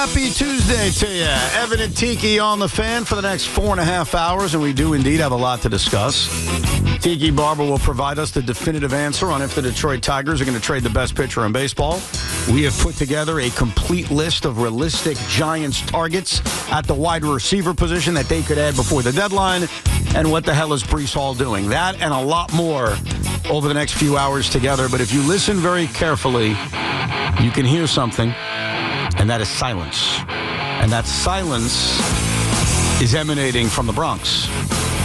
Happy Tuesday to you. Evan and Tiki on the fan for the next 4.5 hours, and we do indeed have a lot to discuss. Tiki Barber will provide us the definitive answer on if the Detroit Tigers are going to trade the best pitcher in baseball. We have put together a complete list of realistic Giants targets at the wide receiver position that they could add before the deadline. And what the hell is Breece Hall doing? That and a lot more over the next few hours together. But if you listen very carefully, you can hear something, and that is silence. And that silence is emanating from the Bronx,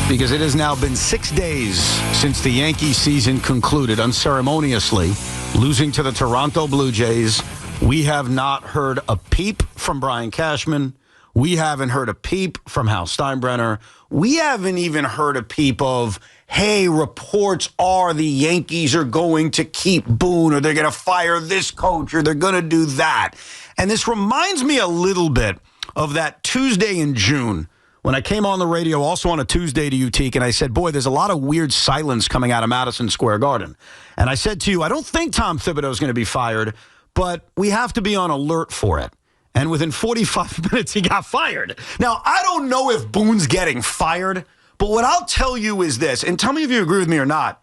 because it has now been 6 days since the Yankee season concluded unceremoniously, losing to the Toronto Blue Jays. We have not heard a peep from Brian Cashman. We haven't heard a peep from Hal Steinbrenner. We haven't even heard a peep of, hey, reports are the Yankees are going to keep Boone, or they're going to fire this coach, or they're going to do that. And this reminds me a little bit of that Tuesday in June when I came on the radio, also on a Tuesday to you, Teak, and I said, boy, there's a lot of weird silence coming out of Madison Square Garden. And I said to you, I don't think Tom Thibodeau is going to be fired, but we have to be on alert for it. And within 45 minutes, he got fired. Now, I don't know if Boone's getting fired, but what I'll tell you is this, and tell me if you agree with me or not.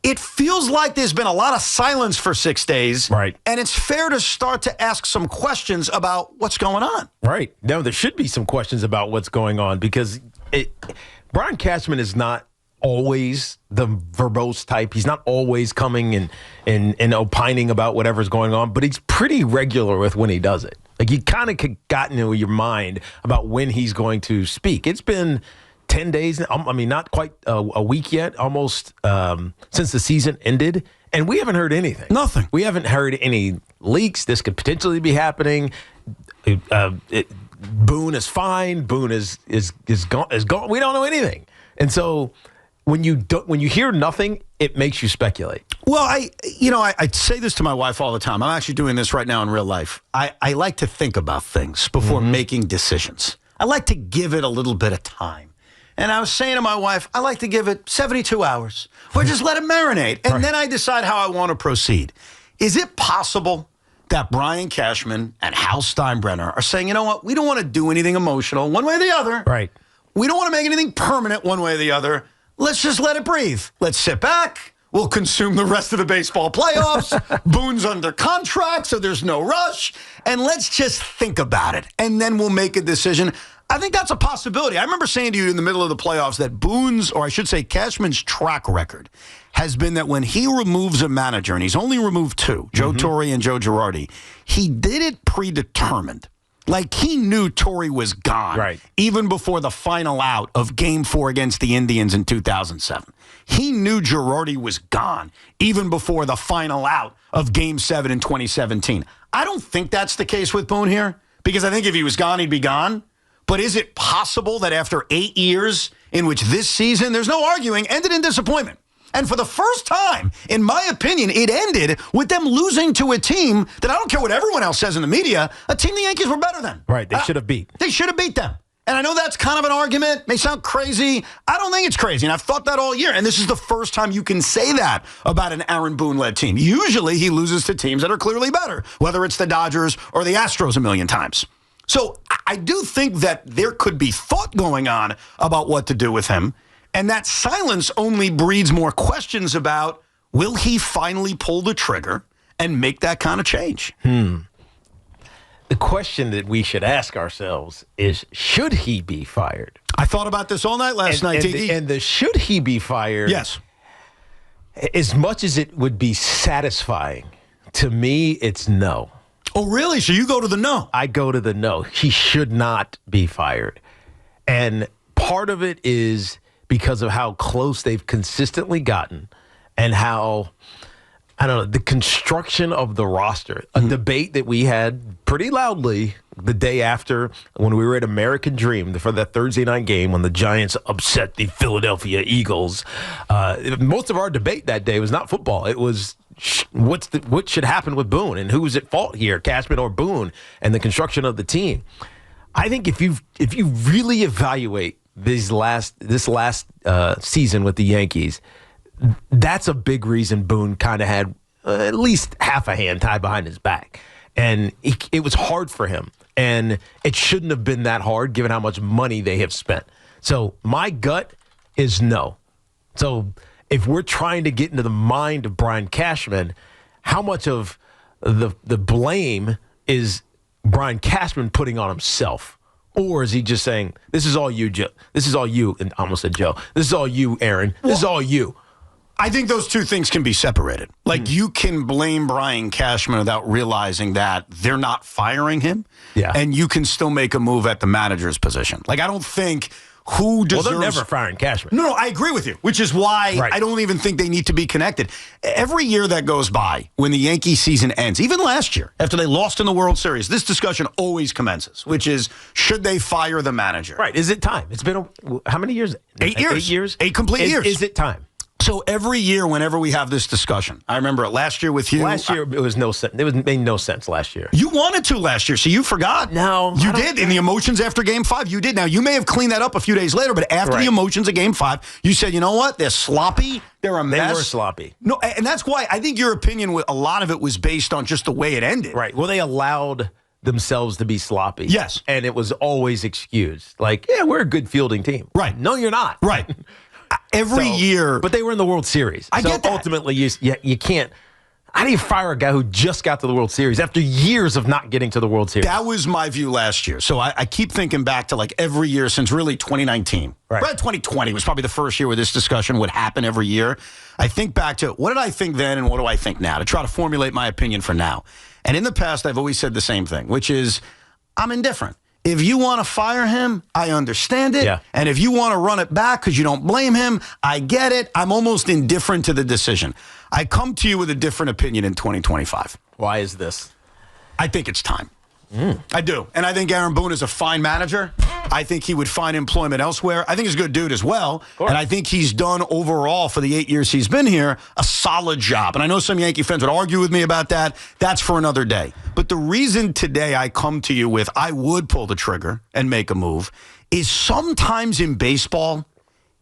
It feels like there's been a lot of silence for 6 days. Right. And it's fair to start to ask some questions about what's going on. Right. No, there should be some questions about what's going on, because Brian Cashman is not always the verbose type. He's not always coming and opining about whatever's going on, but he's pretty regular with when he does it. Like, you kind of got into your mind about when he's going to speak. It's been 10 days, I mean, not quite a week yet, almost since the season ended, and we haven't heard anything. Nothing. We haven't heard any leaks. This could potentially be happening. Boone is fine. Boone is gone. We don't know anything. And so when you hear nothing, it makes you speculate. Well, I say this to my wife all the time. I'm actually doing this right now in real life. I like to think about things before making decisions. I like to give it a little bit of time. And I was saying to my wife, I like to give it 72 hours or just let it marinate. And then I decide how I want to proceed. Is it possible that Brian Cashman and Hal Steinbrenner are saying, you know what, we don't want to do anything emotional one way or the other. Right. We don't want to make anything permanent one way or the other. Let's just let it breathe. Let's sit back. We'll consume the rest of the baseball playoffs. Boone's under contract, so there's no rush. And let's just think about it. And then we'll make a decision. I think that's a possibility. I remember saying to you in the middle of the playoffs that Boone's, or I should say Cashman's track record has been that when he removes a manager, and he's only removed two, Joe Torre and Joe Girardi, he did it predetermined. Like, he knew Torre was gone, right, even before the final out of Game 4 against the Indians in 2007. He knew Girardi was gone, even before the final out of Game 7 in 2017. I don't think that's the case with Boone here, because I think if he was gone, he'd be gone. But is it possible that after 8 years, in which this season, there's no arguing, ended in disappointment? And for the first time, in my opinion, it ended with them losing to a team that, I don't care what everyone else says in the media, a team the Yankees were better than. Right, they should have beat. They should have beat them. And I know that's kind of an argument, may sound crazy. I don't think it's crazy, and I've thought that all year. And this is the first time you can say that about an Aaron Boone-led team. Usually he loses to teams that are clearly better, whether it's the Dodgers or the Astros a million times. So I do think that there could be thought going on about what to do with him. And that silence only breeds more questions about, will he finally pull the trigger and make that kind of change? The question that we should ask ourselves is, should he be fired? I thought about this all night last night, Tiki. And the should he be fired? Yes. As much as it would be satisfying, to me, it's no. Oh, really? So you go to the no? I go to the no. He should not be fired. And part of it is because of how close they've consistently gotten and how, I don't know, the construction of the roster, a debate that we had pretty loudly the day after when we were at American Dream for that Thursday night game when the Giants upset the Philadelphia Eagles. Most of our debate that day was not football. It was what should happen with Boone and who's at fault here, Cashman or Boone, and the construction of the team. I think if you really evaluate this last season with the Yankees, that's a big reason Boone kind of had at least half a hand tied behind his back. And it was hard for him. And it shouldn't have been that hard given how much money they have spent. So my gut is no. So if we're trying to get into the mind of Brian Cashman, how much of the blame is Brian Cashman putting on himself? Or is he just saying, this is all you, Joe? This is all you, and I almost said Joe. This is all you, Aaron. This is all you. I think those two things can be separated. Like, you can blame Brian Cashman without realizing that they're not firing him. Yeah. And you can still make a move at the manager's position. Like, I don't think who deserves... Well, they're never firing Cashman. No, I agree with you, which is why I don't even think they need to be connected. Every year that goes by, when the Yankee season ends, even last year, after they lost in the World Series, this discussion always commences, which is, should they fire the manager? Right. Is it time? It's been, how many years? 8 years. 8 years? 8 complete years. Is it time? So every year, whenever we have this discussion, I remember it last year with you. Last year, it was no sense. It made no sense last year. You wanted to last year, so you forgot. No. You did. In the emotions after Game 5, you did. Now, you may have cleaned that up a few days later, but after the emotions of Game 5, you said, you know what? They're sloppy. They're a mess. They were sloppy. No, and that's why I think your opinion, a lot of it was based on just the way it ended. Right. Well, they allowed themselves to be sloppy. Yes. And it was always excused. Like, yeah, we're a good fielding team. Right. No, you're not. Right. Every year. But they were in the World Series. I get that. Ultimately, you can't. How do you fire a guy who just got to the World Series after years of not getting to the World Series? That was my view last year. So I keep thinking back to like every year since really 2019. Right. 2020 was probably the first year where this discussion would happen every year. I think back to what did I think then and what do I think now to try to formulate my opinion for now. And in the past, I've always said the same thing, which is I'm indifferent. If you want to fire him, I understand it. Yeah. And if you want to run it back because you don't blame him, I get it. I'm almost indifferent to the decision. I come to you with a different opinion in 2025. Why is this? I think it's time. I do. And I think Aaron Boone is a fine manager. I think he would find employment elsewhere. I think he's a good dude as well. And I think he's done overall for the 8 years he's been here a solid job. And I know some Yankee fans would argue with me about that. That's for another day. But the reason today I come to you with I would pull the trigger and make a move is sometimes in baseball,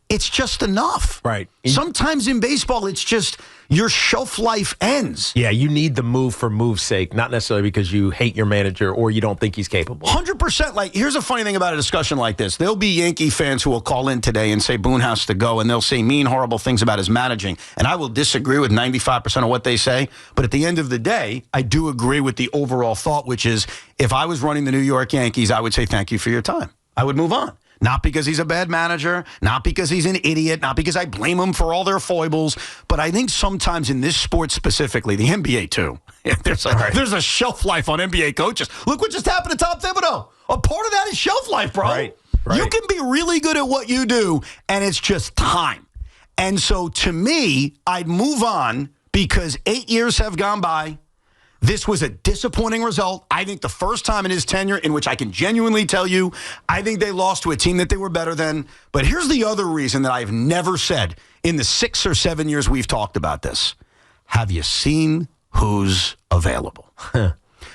it's just enough. Right. Sometimes in baseball, it's just your shelf life ends. Yeah, you need the move for move's sake, not necessarily because you hate your manager or you don't think he's capable. 100%. Like, here's a funny thing about a discussion like this. There'll be Yankee fans who will call in today and say Boone has to go, and they'll say mean, horrible things about his managing. And I will disagree with 95% of what they say. But at the end of the day, I do agree with the overall thought, which is if I was running the New York Yankees, I would say thank you for your time. I would move on. Not because he's a bad manager, not because he's an idiot, not because I blame him for all their foibles, but I think sometimes in this sport specifically, the NBA too, there's a shelf life on NBA coaches. Look what just happened to Tom Thibodeau. A part of that is shelf life, bro. Right. You can be really good at what you do, and it's just time. And so to me, I'd move on because 8 years have gone by. This was a disappointing result. I think the first time in his tenure in which I can genuinely tell you, I think they lost to a team that they were better than. But here's the other reason that I've never said in the 6 or 7 years we've talked about this. Have you seen who's available?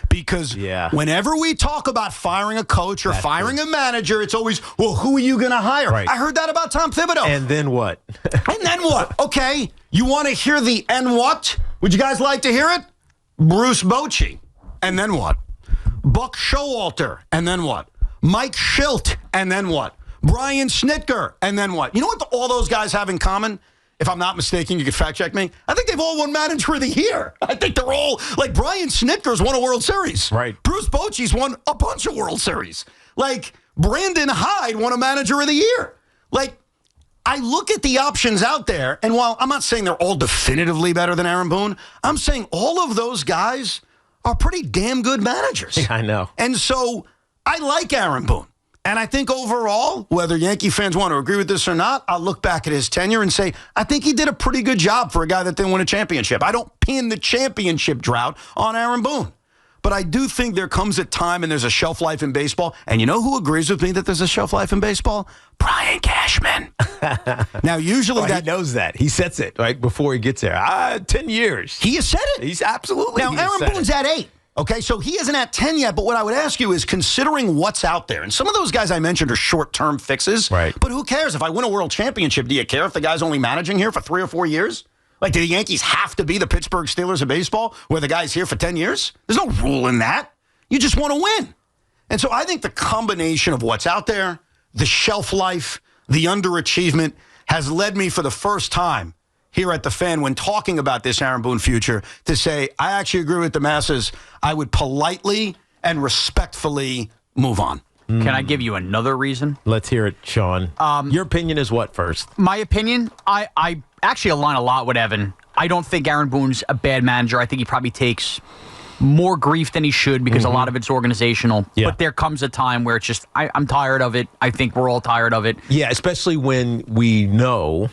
Because whenever we talk about firing a coach or firing a manager, it's always, well, who are you going to hire? Right. I heard that about Tom Thibodeau. And then what? And then what? Okay, you want to hear the and what? Would you guys like to hear it? Bruce Bochy, and then what? Buck Showalter, and then what? Mike Schilt, and then what? Brian Snitker, and then what? You know what all those guys have in common? If I'm not mistaken, you can fact check me. I think they've all won Manager of the Year. I think they're all, like Brian Snitker's won a World Series. Right. Bruce Bochy's won a bunch of World Series. Like, Brandon Hyde won a Manager of the Year. Like, I look at the options out there, and while I'm not saying they're all definitively better than Aaron Boone, I'm saying all of those guys are pretty damn good managers. Yeah, I know. And so I like Aaron Boone. And I think overall, whether Yankee fans want to agree with this or not, I'll look back at his tenure and say, I think he did a pretty good job for a guy that didn't win a championship. I don't pin the championship drought on Aaron Boone. But I do think there comes a time and there's a shelf life in baseball. And you know who agrees with me that there's a shelf life in baseball? Brian Cashman. Now, usually he knows that. He sets it right before he gets there. 10 years. He has said it. He's absolutely. Now, Aaron Boone's at 8. Okay, so he isn't at 10 yet. But what I would ask you is, considering what's out there, and some of those guys I mentioned are short-term fixes. Right. But who cares? If I win a world championship, do you care if the guy's only managing here for 3 or 4 years? Like, do the Yankees have to be the Pittsburgh Steelers of baseball, where the guy's here for 10 years? There's no rule in that. You just want to win. And so I think the combination of what's out there, the shelf life, the underachievement, has led me for the first time here at the Fan, when talking about this Aaron Boone future, to say, I actually agree with the masses. I would politely and respectfully move on. Can I give you another reason? Let's hear it, Sean. Your opinion is what first? My opinion, I actually align a lot with Evan. I don't think Aaron Boone's a bad manager. I think he probably takes more grief than he should because a lot of it's organizational. Yeah. But there comes a time where it's just, I'm tired of it. I think we're all tired of it. Yeah, especially when we know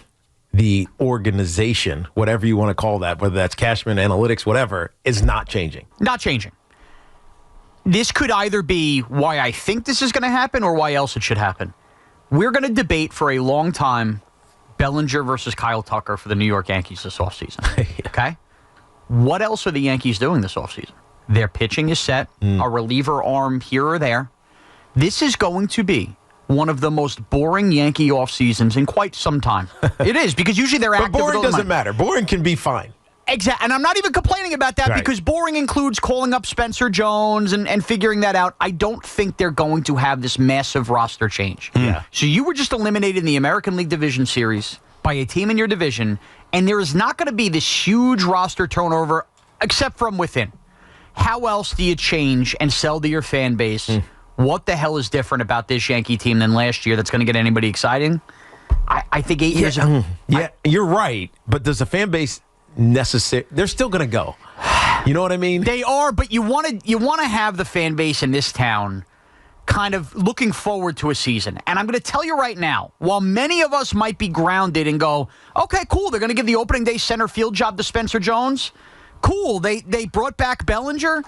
the organization, whatever you want to call that, whether that's Cashman, analytics, whatever, is not changing. Not changing. This could either be why I think this is going to happen or why else it should happen. We're going to debate for a long time Bellinger versus Kyle Tucker for the New York Yankees this offseason. Okay? What else are the Yankees doing this offseason? Their pitching is set, a reliever arm here or there. This is going to be one of the most boring Yankee off seasons in quite some time. It is, because usually they're active. But boring doesn't matter. Boring can be fine. Exactly. And I'm not even complaining about that, because boring includes calling up Spencer Jones and figuring that out. I don't think they're going to have this massive roster change. Yeah. So you were just eliminated in the American League Division Series by a team in your division, and there is not going to be this huge roster turnover except from within. How else do you change and sell to your fan base? What the hell is different about this Yankee team than last year that's going to get anybody exciting? I think 8 years ago. Yeah, you're right. But does the fan base they're still going to go. You know what I mean? They are, but you want to have the fan base in this town kind of looking forward to a season. And I'm going to tell you right now, while many of us might be grounded and go, okay, cool, they're going to give the opening day center field job to Spencer Jones. Cool, they brought back Bellinger.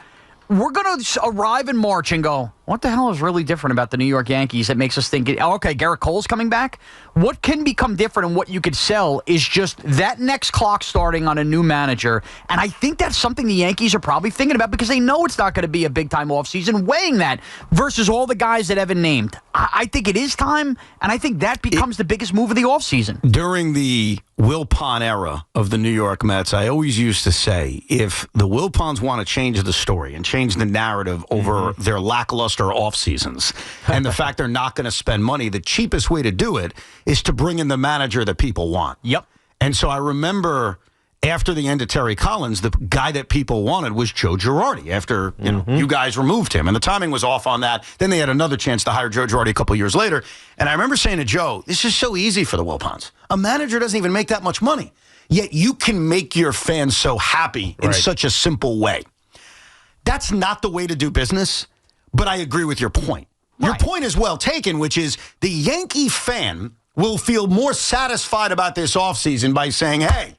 We're going to arrive in March and go, what the hell is really different about the New York Yankees that makes us think, oh, okay, Garrett Cole's coming back? What can become different and what you could sell is just that next clock starting on a new manager. And I think that's something the Yankees are probably thinking about, because they know it's not going to be a big-time offseason, weighing that versus all the guys that Evan named. I think it is time, and I think that becomes the biggest move of the offseason. During the Wilpon era of the New York Mets, I always used to say, if the Wilpons want to change the story and change the narrative over their lackluster off seasons and the fact they're not going to spend money, the cheapest way to do it is to bring in the manager that people want. Yep. And so I remember after the end of Terry Collins, the guy that people wanted was Joe Girardi after you guys removed him. And the timing was off on that. Then they had another chance to hire Joe Girardi a couple years later. And I remember saying to Joe, this is so easy for the Wilpons. A manager doesn't even make that much money. Yet you can make your fans so happy in such a simple way. That's not the way to do business, but I agree with your point. Your point is well taken, which is the Yankee fan will feel more satisfied about this offseason by saying, hey,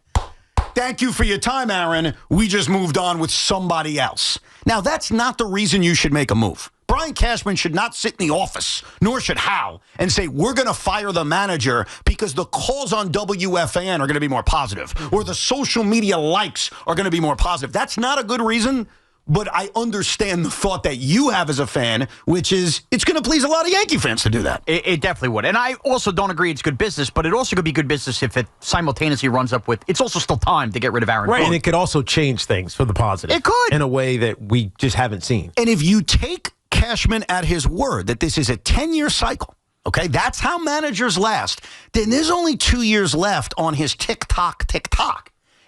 thank you for your time, Aaron. We just moved on with somebody else. Now, that's not the reason you should make a move. Brian Cashman should not sit in the office, nor should Hal, and say, we're going to fire the manager because the calls on WFAN are going to be more positive, or the social media likes are going to be more positive. That's not a good reason. But I understand the thought that you have as a fan, which is it's going to please a lot of Yankee fans to do that. It definitely would. And I also don't agree it's good business, but it also could be good business if it simultaneously runs up with, it's also still time to get rid of Aaron Boone. Right, and it could also change things for the positive. It could. In a way that we just haven't seen. And if you take Cashman at his word that this is a 10-year cycle, okay, that's how managers last, then there's only 2 years left on his tick-tock.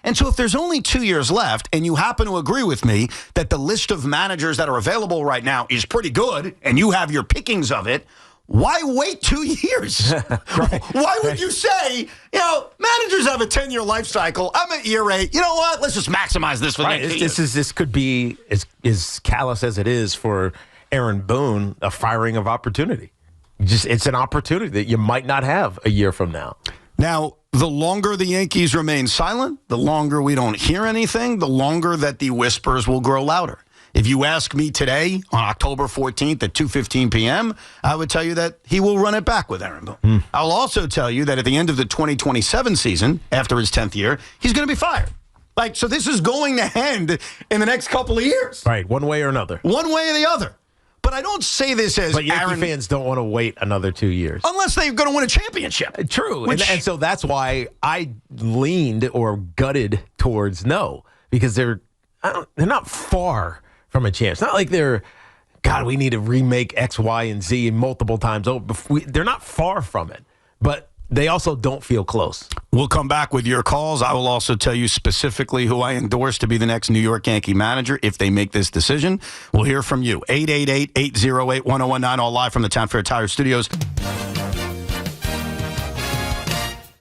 And so if there's only 2 years left and you happen to agree with me that the list of managers that are available right now is pretty good and you have your pickings of it, why wait 2 years? Why would you say, managers have a 10-year life cycle. I'm at year 8. You know what? Let's just maximize this for the next year. This could be as callous as it is for Aaron Boone, a firing of opportunity. It's an opportunity that you might not have a year from now. Now, the longer the Yankees remain silent, the longer we don't hear anything, the longer that the whispers will grow louder. If you ask me today, on October 14th at 2:15 p.m., I would tell you that he will run it back with Aaron Boone. I'll also tell you that at the end of the 2027 season, after his 10th year, he's going to be fired. So this is going to end in the next couple of years. Right, one way or another. One way or the other. But I don't say this as But Yankee Aaron, fans don't want to wait another 2 years. unless they're going to win a championship. True. Which- And so that's why I leaned or gutted towards no, because they're not far from a chance. It's not like God, we need to remake X, Y, and Z multiple times over. They're not far from it, but they also don't feel close. We'll come back with your calls. I will also tell you specifically who I endorse to be the next New York Yankee manager if they make this decision. We'll hear from you. 888-808-1019, all live from the Town Fair Tire Studios.